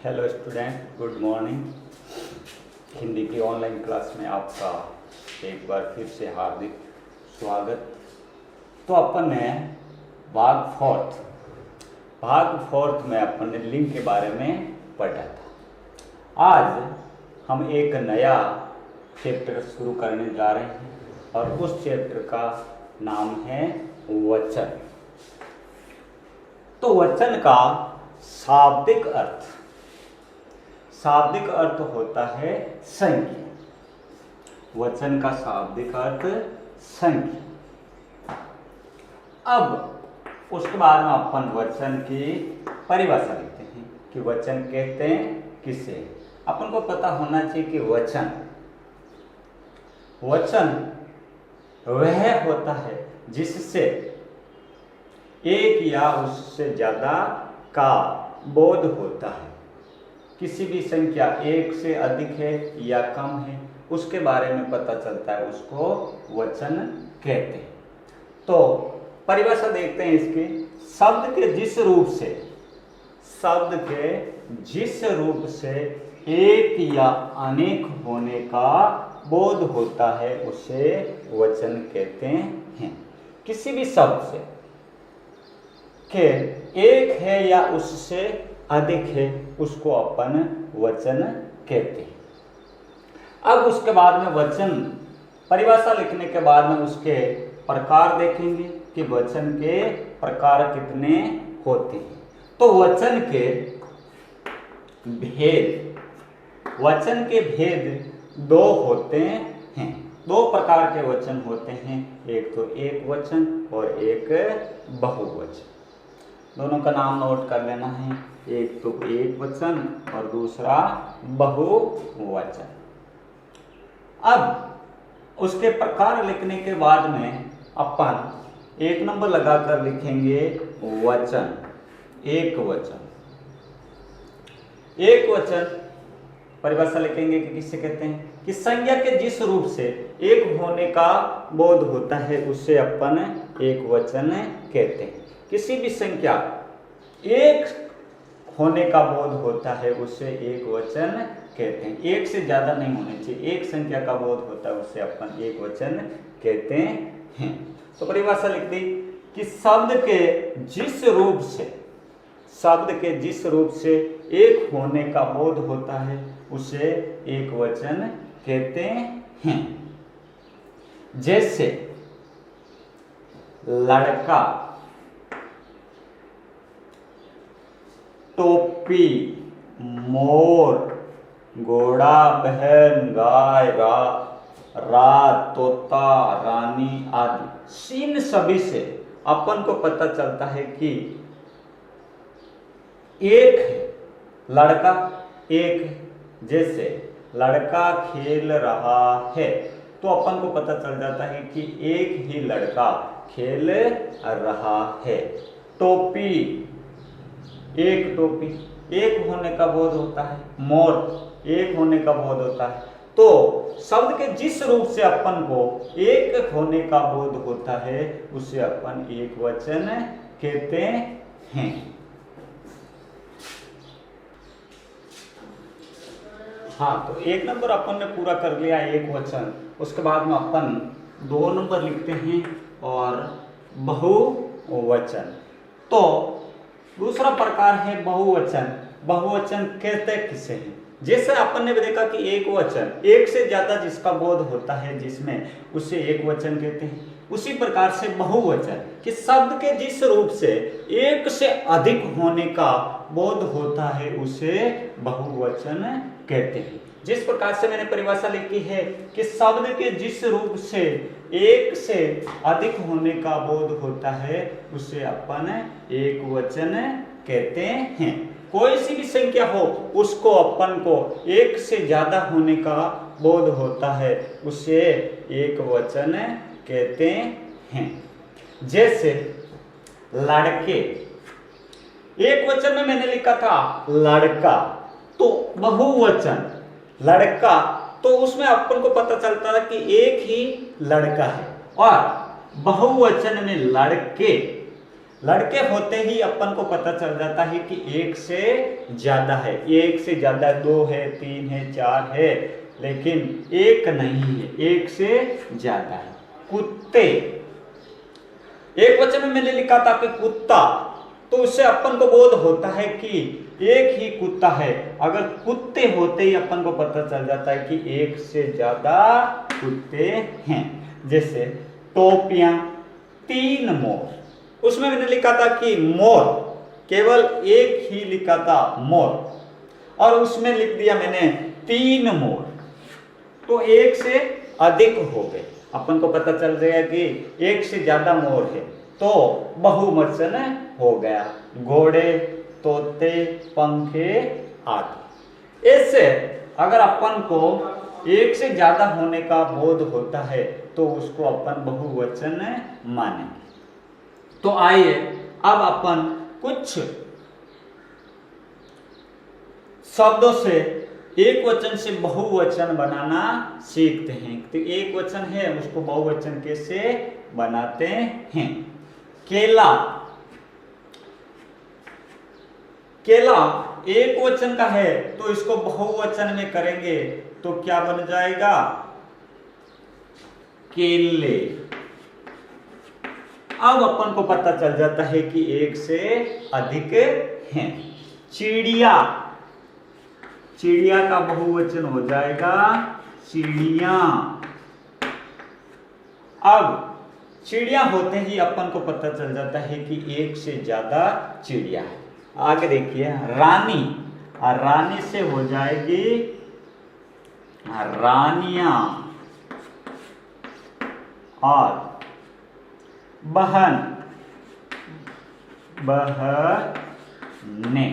Hello student, good morning. Hindi की online class में आपका एक बार फिर से हार्दिक स्वागत। तो अपन ने भाग फोर्थ में अपन ने लिंग के बारे में पढ़ा था। आज हम एक नया चैप्टर शुरू करने जा रहे हैं और उस चैप्टर का नाम है वचन। तो वचन का शाब्दिक अर्थ होता है संज्ञा। वचन का शाब्दिक अर्थ संज्ञा। अब उसके बाद में अपन वचन की परिभाषा लिखते हैं कि वचन कहते हैं किसे। अपन को पता होना चाहिए कि वचन वह होता है जिससे एक या उससे ज्यादा का बोध होता है। किसी भी संख्या एक से अधिक है या कम है उसके बारे में पता चलता है, उसको वचन कहते हैं। तो परिभाषा देखते हैं इसकी। शब्द के जिस रूप से एक या अनेक होने का बोध होता है उसे वचन कहते हैं। किसी भी शब्द से के एक है या उससे अधिक है उसको अपन वचन कहते हैं। अब उसके बाद में वचन परिभाषा लिखने के बाद में उसके प्रकार देखेंगे कि वचन के प्रकार कितने होते हैं। तो वचन के भेद दो होते हैं। दो प्रकार के वचन होते हैं, एक तो एक वचन और एक बहुवचन। दोनों का नाम नोट कर लेना है, एक तो एक वचन और दूसरा बहुवचन। अब उसके प्रकार लिखने के बाद में अपन एक नंबर लगाकर लिखेंगे वचन। एक वचन परिभाषा लिखेंगे कि किससे कहते हैं कि संज्ञा के जिस रूप से एक होने का बोध होता है उसे अपन एक वचन कहते हैं। किसी भी संख्या एक होने का बोध होता है उसे एक वचन कहते हैं। एक से ज्यादा नहीं होने चाहिए, एक संख्या का बोध होता है उसे अपन एक वचन कहते हैं। तो परिभाषा लिख दी कि शब्द के जिस रूप से एक होने का बोध होता है उसे एक वचन कहते हैं। जैसे लड़का, टोपी, मोर, घोड़ा, बहन, गाय, रात, तोता, रानी आदि। इन सभी से अपन को पता चलता है कि एक है, लड़का एक है। जैसे लड़का खेल रहा है तो अपन को पता चल जाता है कि एक ही लड़का खेल रहा है। टोपी, एक टोपी, एक होने का बोध होता है। मोर, एक होने का बोध होता है। तो शब्द के जिस रूप से अपन को एक होने का बोध होता है उसे अपन एक वचन कहते हैं। हाँ, तो एक नंबर अपन ने पूरा कर लिया, एक वचन। उसके बाद में अपन दो नंबर लिखते हैं और बहुवचन। तो दूसरा प्रकार है बहुवचन। बहुवचन कहते किसे हैं? जैसे अपन ने भी देखा कि एक वचन एक से ज्यादा जिसका बोध होता है जिसमें उसे एक वचन कहते हैं। उसी प्रकार से बहुवचन कि शब्द के जिस रूप से एक से अधिक होने का बोध होता है उसे बहुवचन कहते हैं। जिस प्रकार से मैंने परिभाषा लिखी है कि शब्द के जिस रूप से एक से अधिक होने का बोध होता है उसे अपन एक वचन कहते हैं। कोई सी भी संख्या हो उसको अपन को एक से ज्यादा होने का बोध होता है उसे एक वचन कहते हैं। जैसे लड़के, एक वचन में मैंने लिखा था लड़का, तो बहुवचन लड़का, तो उसमें अपन को पता चलता है कि एक ही लड़का है। और बहुवचन में लड़के, लड़के होते ही अपन को पता चल जाता है कि एक से ज्यादा है, एक से ज्यादा, 2 है, 3 है, 4 है, लेकिन एक नहीं है, एक से ज्यादा है। कुत्ते, एक वचन में मैंने लिखा था कि कुत्ता, तो उससे अपन को बोध होता है कि एक ही कुत्ता है। अगर कुत्ते होते ही अपन को पता चल जाता है कि एक से ज्यादा कुत्ते हैं। जैसे टोपियां, 3 मोर, उसमें मैंने लिखा था कि मोर, केवल एक ही लिखा था मोर, और उसमें लिख दिया मैंने 3 मोर, तो एक से अधिक हो गए। अपन को पता चल गया कि एक से ज्यादा मोर है, तो बहुवचन हो गया। घोड़े, तोते, पंखे आदि। ऐसे अगर अपन को एक से ज्यादा होने का बोध होता है तो उसको अपन बहुवचन मानेंगे। तो आइए अब अपन कुछ शब्दों से एक वचन से बहुवचन बनाना सीखते हैं। तो एक वचन है, उसको बहुवचन कैसे बनाते हैं। केला, केला एक वचन का है, तो इसको बहुवचन में करेंगे तो क्या बन जाएगा, केले। अब अपन को पता चल जाता है कि एक से अधिक हैं। चिड़िया, चिड़िया का बहुवचन हो जाएगा चिड़िया। अब चिड़िया होते ही अपन को पता चल जाता है कि एक से ज्यादा चिड़िया है। आगे देखिए, रानी, रानी से हो जाएगी रानियां, और बहन, बहने,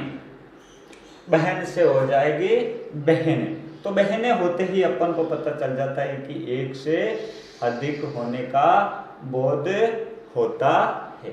बहन से हो जाएगी बहन। तो बहनें होते ही अपन को पता चल जाता है कि एक से अधिक होने का बोध होता है।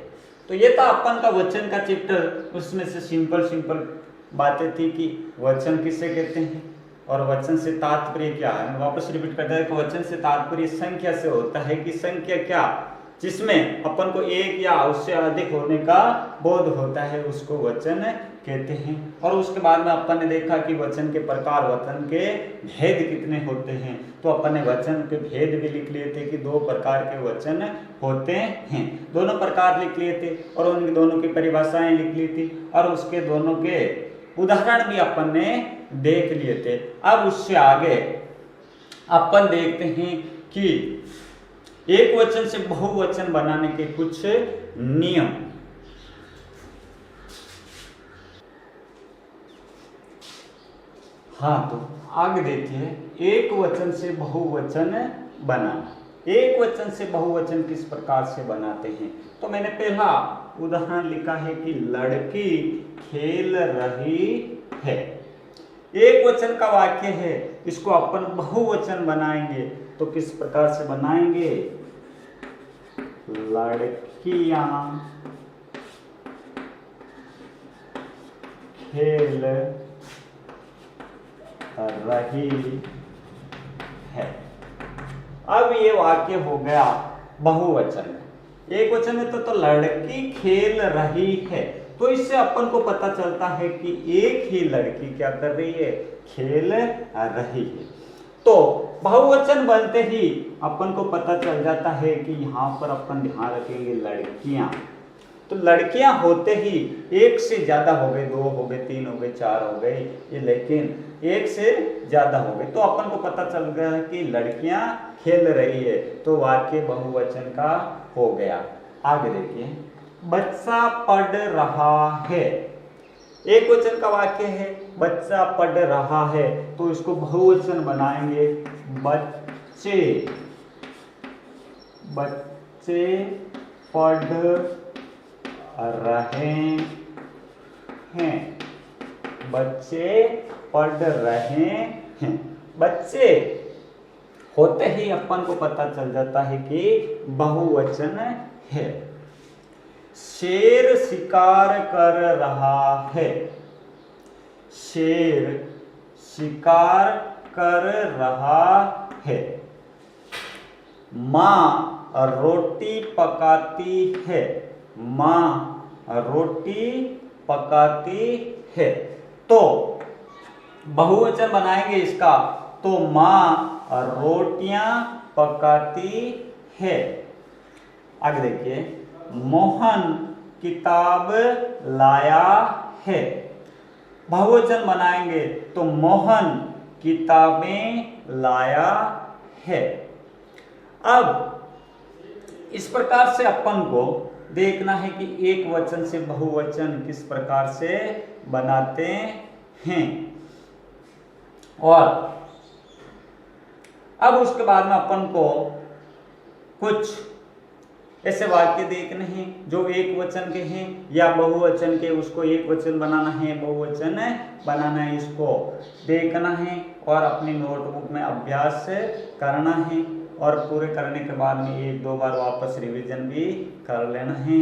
तो ये था अपन का वचन का चैप्टर। उसमें से सिंपल बातें थी कि वचन किसे कहते हैं और वचन से तात्पर्य क्या है। मैं वापस रिपीट करता हूं कि वचन से तात्पर्य संख्या से होता है कि संख्या क्या, जिसमें अपन को एक या उससे अधिक होने का बोध होता है, उसको वचन कहते हैं। और उसके बाद में अपन ने देखा कि वचन के प्रकार, वचन के भेद कितने होते हैं। तो अपन ने वचन के भेद भी लिख लिए थे कि 2 प्रकार के वचन होते हैं, दोनों प्रकार लिख लिए थे, और उन दोनों की परिभाषाएं लिख ली थी, और उसके दोनों के उदाहरण भी अपन ने देख लिए थे। अब उससे आगे अपन देखते हैं कि एक वचन से बहुवचन बनाने के कुछ नियम। हाँ, तो आगे देखिए, एक वचन से बहुवचन बनाना। एक वचन से बहुवचन किस प्रकार से बनाते हैं। तो मैंने पहला उदाहरण लिखा है कि लड़की खेल रही है। एक वचन का वाक्य है, इसको अपन बहुवचन बनाएंगे तो किस प्रकार से बनाएंगे, लड़कियां खेल रही है। अब ये वाक्य हो गया बहुवचन में। एक वचन में तो लड़की खेल रही है, तो इससे अपन को पता चलता है कि एक ही लड़की क्या कर रही है, खेल रही है। तो बहुवचन बनते ही अपन को पता चल जाता है कि यहाँ पर अपन ध्यान रखेंगे लड़कियां। तो लड़कियां होते ही एक से ज्यादा हो गए, 2 हो गए, 3 हो गए, 4 हो गए, ये लेकिन एक से ज्यादा हो गए, तो अपन को पता चल गया कि लड़कियां खेल रही है, तो वाक्य बहुवचन का हो गया। आगे देखिए, बच्चा पढ़ रहा है। एक वचन का वाक्य है, बच्चा पढ़ रहा है, तो इसको बहुवचन बनाएंगे, बच्चे, बच्चे पढ़ रहे हैं, बच्चे पढ़ रहे हैं। बच्चे होते ही अपन को पता चल जाता है कि बहुवचन है। शेर शिकार कर रहा है, शेर शिकार कर रहा है। माँ रोटी पकाती है, माँ रोटी पकाती है। तो बहुवचन बनाएंगे इसका, तो माँ रोटियां पकाती है। आगे देखिए, मोहन किताब लाया है। बहुवचन बनाएंगे तो मोहन किताबें लाया है। अब इस प्रकार से अपन को देखना है कि एक वचन से बहुवचन किस प्रकार से बनाते हैं। और अब उसके बाद में अपन को कुछ ऐसे वाक्य देखने हैं जो एक वचन के हैं या बहुवचन के, उसको एक वचन बनाना है, बहुवचन बनाना है, इसको देखना है और अपनी नोटबुक में अभ्यास करना है। और पूरे करने के बाद में एक दो बार वापस रिवीजन भी कर लेना है।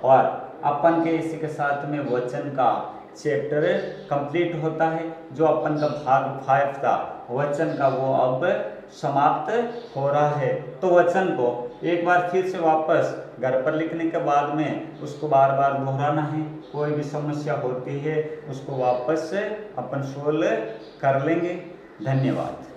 और अपन के इसी के साथ में वचन का चैप्टर कंप्लीट होता है। जो अपन का भाग 5 था वचन का, वो अब समाप्त हो रहा है। तो वचन को एक बार फिर से वापस घर पर लिखने के बाद में उसको बार बार दोहराना है। कोई भी समस्या होती है उसको वापस से अपन सोल्व कर लेंगे। धन्यवाद।